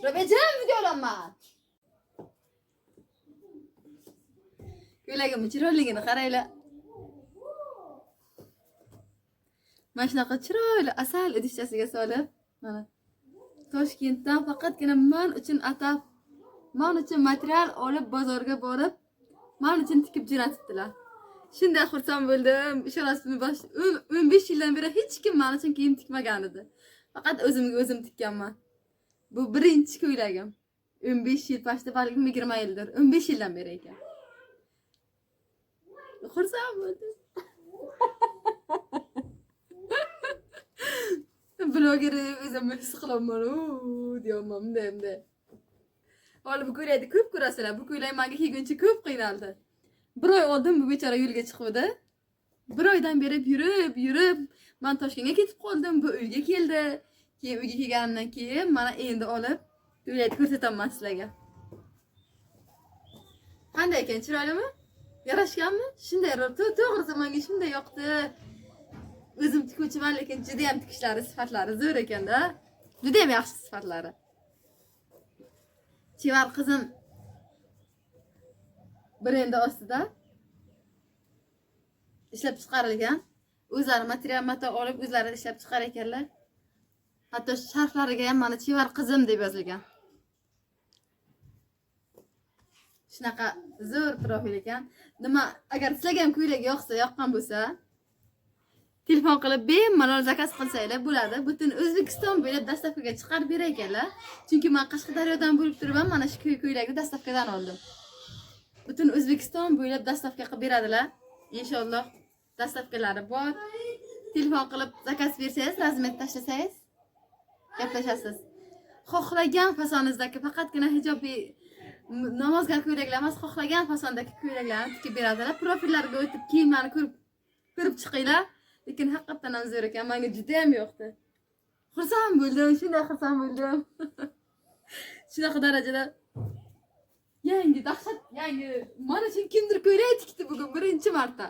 Robecan videolanma. Ko'ylagim chiroyligini qaranglar. Mana shunaqa chiroyli asal idishchasiga solib, mana Toshkentdan faqatgina men uchun atab, men uchun material olib bozorga borib, men uchun tikib jo'natibdilar. Shunday xursand bo'ldim. Ishorasini 15 yildan beri hech kim men uchun kiyim tikmagan edi. Faqat o'zimga o'zim tikkanman. Bu birinchi ko'ylagim. 15 yil pashda, balkim 20 yildir. 15 yildan beri ekan. Xursand bo'ldim. Bloger o'zimni his qilaman, deyapman endi. Hali bu ko'ylakni ko'p ko'rasizlar. Bu ko'ylak menga kiyguncha ko'p qiynaldi. Bir oy oldin bu bechora yo'lga chiqibdi. Bir oydan beri yurib, men Toshkentga ketib qoldim. Bu uyga keldi. Keyin uyga kelganimdan keyin mana endi olib ko'ylakni ko'rsataman sizlarga. Qanday ekan, chiroylimi? Yarashganmi? Shunday to'g'risi menga shunday yoqdi. O'zim tikuvchiman, lekin juda ham tikishlari, sifatlari zo'r ekanda. Juda ham yaxshi sifatlari. Chevar qizim brendi ostida ishlab chiqarilgan. O'zlari material mato olib, o'zlari ishlab chiqar ekanlar. Hatto sharflariga ham mana Chevar qizim deb yozilgan. Shunaqa zo'r profil ekan. Nima, agar sizlarga ham ko'ylak yoqqan bo'lsa, telefon qilib bemalol zakaz qilsanglar bo'ladi. Butun O'zbekiston bo'ylab dastavkaga chiqarib berar ekanlar. Chunki men Qashqadaryodan bo'lib turibman, mana shu ko'ylakni dastavkadan oldim. Butun O'zbekiston bo'ylab dastavka qilib beradilar. Inshaalloh dastavkalari bor. Telefon qilib zakaz bersangiz, razmet tashlasangiz, gaplashasiz. Xohlagan fasonizdagi faqatgina hijobi namozgar ko'ylaklar emas, xohlagan fasondagi ko'ylaklarni tikib beradilar. Profillarga o'tib kiyimlarni ko'rib chiqinglar. Lekin haqiqatan ham zo'r ekan, menga juda ham yoqdi. Xursand bo'ldim, shunday xursand bo'ldim. Shunaqa darajada yangi, dahshat, yangi. Mana shu kimdir ko'ylak tikdi bugun birinchi marta.